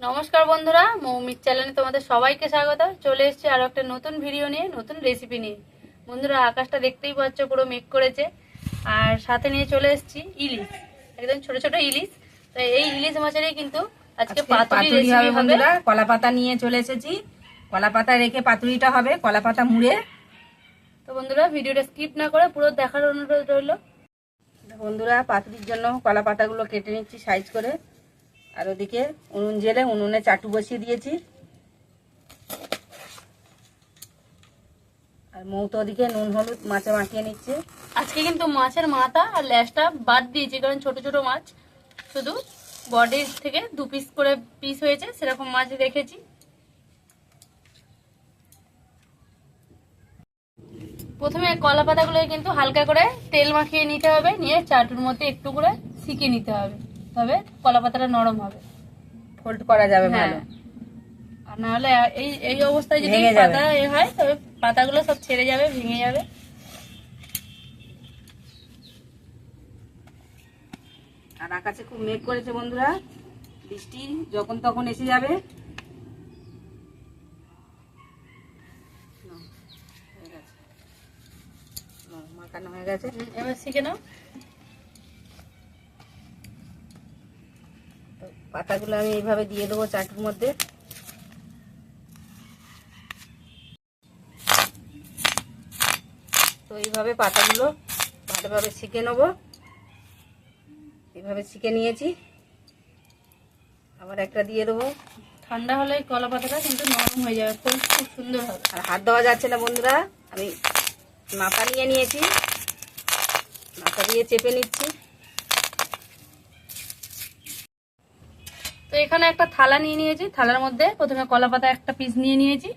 নমস্কার বন্ধুরা, মৌমিক চ্যানেলে তোমাদের সবাইকে স্বাগত। চলে এসেছি আরো একটা নতুন ভিডিও নিয়ে, নতুন রেসিপি নিয়ে। বন্ধুরা, আকাশটা দেখতেই পাচ্ছ, পুরো মেঘ করেছে। আর সাথে নিয়ে চলে এসেছি ইলিশ, একদম ছোট ছোট ইলিশ। তো এই ইলিশ মাছেরই কিন্তু আজকে পাতুরি রেসিপি হবে। কলা পাতা নিয়ে চলে এসেছি। কলা পাতা রেখে পাতুরিটা হবে, কলা পাতা মুড়ে। তো বন্ধুরা, ভিডিওটা স্কিপ না করে পুরো দেখার অনুরোধ রইল। বন্ধুরা, পাতুরির জন্য কলা পাতাগুলো কেটে নিচ্ছি সাইজ করে। আর ওদিকে উনুন জেলে উনুনে চাটু বসিয়ে দিয়েছি। আর মৌতো ওদিকে নুন হলুদ মাছে মাখিয়ে নিচ্ছে। আজকে কিন্তু মাছের মাথা আর ল্যাজটা বাদ দিয়েছি, কারণ ছোট ছোট মাছ, শুধু বডির থেকে 2 পিস করে পিস হয়েছে, সেরকম মাছ রেখেছি। প্রথমে কলা পাতাগুলো কিন্তু হালকা করে তেল মাখিয়ে নিতে হবে, নিয়ে চাটুর মধ্যে একটু করে ছিকিয়ে নিতে হবে, তবে কলা পাতাটা নরম হবে, ফোল্ড করা যাবে ভালো। আর নাহলে এই এই অবস্থায় যদি পাতা হয়, তবে পাতাগুলো সব ছেড়ে যাবে, ভেঙে যাবে। আর আকাশে খুব মেঘ করেছে বন্ধুরা, বৃষ্টি যখন তখন এসে যাবে। মাখানো হয়ে গেছে, এবার শিখে নাও। পাতাগুলো আমি এইভাবে দিয়ে দেবো চাটুর মধ্যে। তো এইভাবে পাতাগুলো ভালোভাবে ছেঁকে নেবো। এইভাবে ছেঁকে নিয়েছি, আবার একটা দিয়ে দেবো। ঠান্ডা হলে কলা পাতাটা কিন্তু নরম হয়ে যাবে, খুব সুন্দর হবে। আর হাত দেওয়া যাচ্ছে না বন্ধুরা, আমি মাথা নিয়ে নিয়েছি, মাথা দিয়ে চেপে নিচ্ছি। তো এখানে একটা থালা নিয়ে নিয়েছি, থালার মধ্যে প্রথমে কলা পাতা একটা পিস নিয়ে নিয়েছি।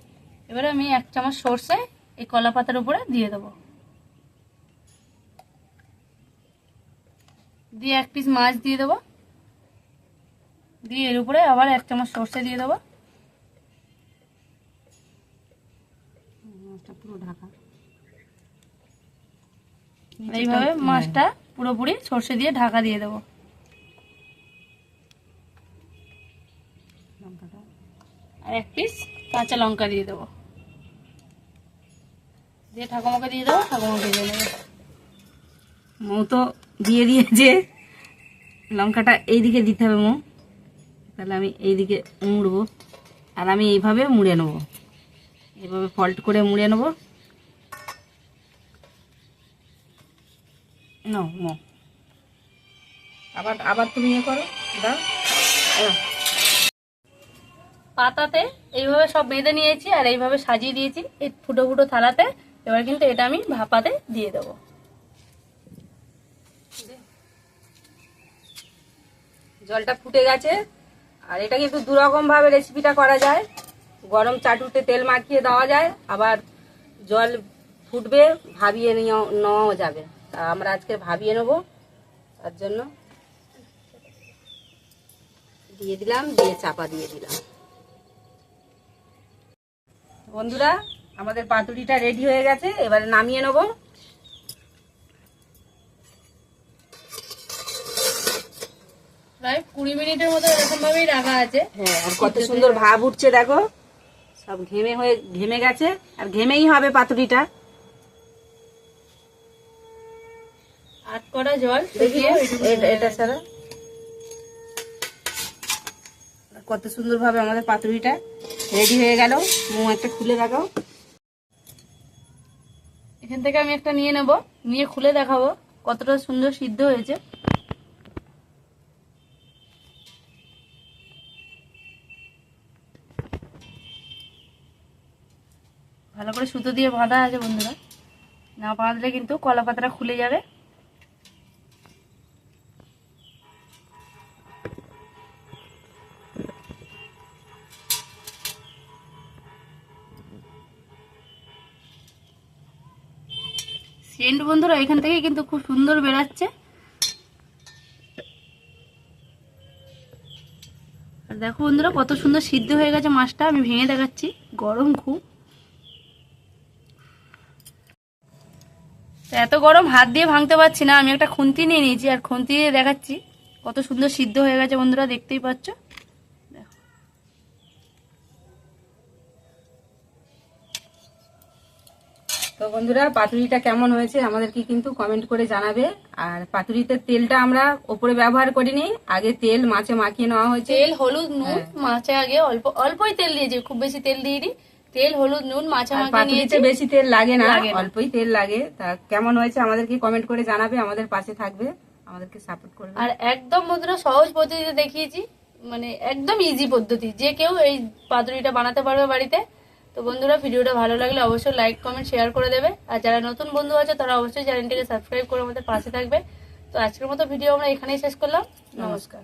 এবারে আমি 1 চামচ সর্ষে এই কলা পাতার উপরে দিয়ে দেবো, দিয়ে 1 পিস মাছ দিয়ে দেবো, দিয়ে এর উপরে আবার 1 চামচ সর্ষে দিয়ে দেবো। পুরো ঢাকা। এইভাবে মাছটা পুরোপুরি সর্ষে দিয়ে ঢাকা দিয়ে দেবো। আর 1 পিস কাঁচা লঙ্কা দিয়ে দেবো, দিয়ে ঠাকুমাকে দিয়ে দেবো, ঠাকুমাকে দিয়ে দেবো। মৌ তো দিয়ে দিয়েছে, লঙ্কাটা এইদিকে দিতে হবে মৌ। তাহলে আমি এইদিকে মুড়বো, আর আমি এইভাবে মুড়ে নেবো, এইভাবে ফল্ট করে মুড়ে নেবো। নাও মৌ, আবার আবার তুমি ইয়ে করো, দাও। পাতাতে এইভাবে সব বেঁধে নিয়েছি আর এইভাবে সাজিয়ে দিয়েছি এই ফুটো ফুটো থালাতে। এবার কিন্তু এটা আমি ভাপাতে দিয়ে দেবো। জলটা ফুটে গেছে। আর এটা কিন্তু 2 রকম ভাবে রেসিপিটা করা যায়। গরম চাটুতে তেল মাখিয়ে দেওয়া যায়, আবার জল ফুটবে ভাবিয়ে নেওয়াও যাবে। তা আমরা আজকে ভাবিয়ে নেবো, তার জন্য দিয়ে দিলাম, দিয়ে চাপা দিয়ে দিলাম। বন্ধুরা, আমাদের পাতুরিটা রেডি হয়ে গেছে, এবারে নামিয়ে নেবো। প্রায় 20 মিনিটের মতো এরকম ভাবেই রাখা আছে। হ্যাঁ, আর কত সুন্দর ভাব উঠছে দেখো, সব ঘেমে গেছে। আর ঘেমেই হবে পাতুরিটা। 8 কড়া জল দেখি এটা ছাড়া কত সুন্দর ভাবে আমাদের পাতুরিটা রেডি হয়ে গেল। মুখ একটা খুলে দেখাও। এখান থেকে আমি একটা নিয়ে নেব, নিয়ে খুলে দেখাবো কতটা সুন্দর সিদ্ধ হয়েছে। ভালো করে সুতো দিয়ে বাঁধা আছে বন্ধুরা, না বাঁধলে কিন্তু কলা পাতাটা খুলে যাবে। সেন্ট বন্ধুরা এখান থেকে কিন্তু খুব সুন্দর বেরাচ্ছে। আর দেখো বন্ধুরা, কত সুন্দর সিদ্ধ হয়ে গেছে মাছটা। আমি ভেঙে দেখাচ্ছি, গরম খুব। এত গরম হাত দিয়ে ভাঙতে পারছি না, আমি একটা খুন্তি নিয়ে নিয়েছি, আর খুন্তি দিয়ে দেখাচ্ছি কত সুন্দর সিদ্ধ হয়ে গেছে বন্ধুরা, দেখতেই পাচ্ছ। দেখো তো বন্ধুরা পাতুরিটা কেমন হয়েছে আমাদেরকে কিন্তু কমেন্ট করে জানাবে। আর পাতুরিতে তেলটা আমরা ওপরে ব্যবহার করিনি, আগে তেল মাছে মাখিয়ে নেওয়া হয়েছে। তেল হলুদ নুন মাছে আগে অল্প অল্পই তেল দিয়েছি, খুব বেশি তেল দিইনি। তেল হলুদ নুন মাছে আর মাখিয়ে পাতুরিতে নিয়েছি। বেশি তেল লাগে না, লাগে না। অল্পই তেল লাগে। তা কেমন হয়েছে আমাদেরকে কমেন্ট করে জানাবে, আমাদের পাশে থাকবে, আমাদেরকে সাপোর্ট করবে। আর একদম বন্ধুরা সহজ পদ্ধতিতে দেখিয়েছি, মানে একদম ইজি পদ্ধতি, যে কেউ এই পাতুরিটা বানাতে পারবে বাড়িতে। তো বন্ধুরা ভিডিওটা ভালো লাগলে অবশ্যই লাইক কমেন্ট শেয়ার করে দেবে। আর যারা নতুন বন্ধু আছে তারা অবশ্যই চ্যানেলটিকে সাবস্ক্রাইব করে আমাদের পাশে থাকবে। তো আজকের মতো ভিডিও আমরা এখানেই শেষ করলাম। নমস্কার।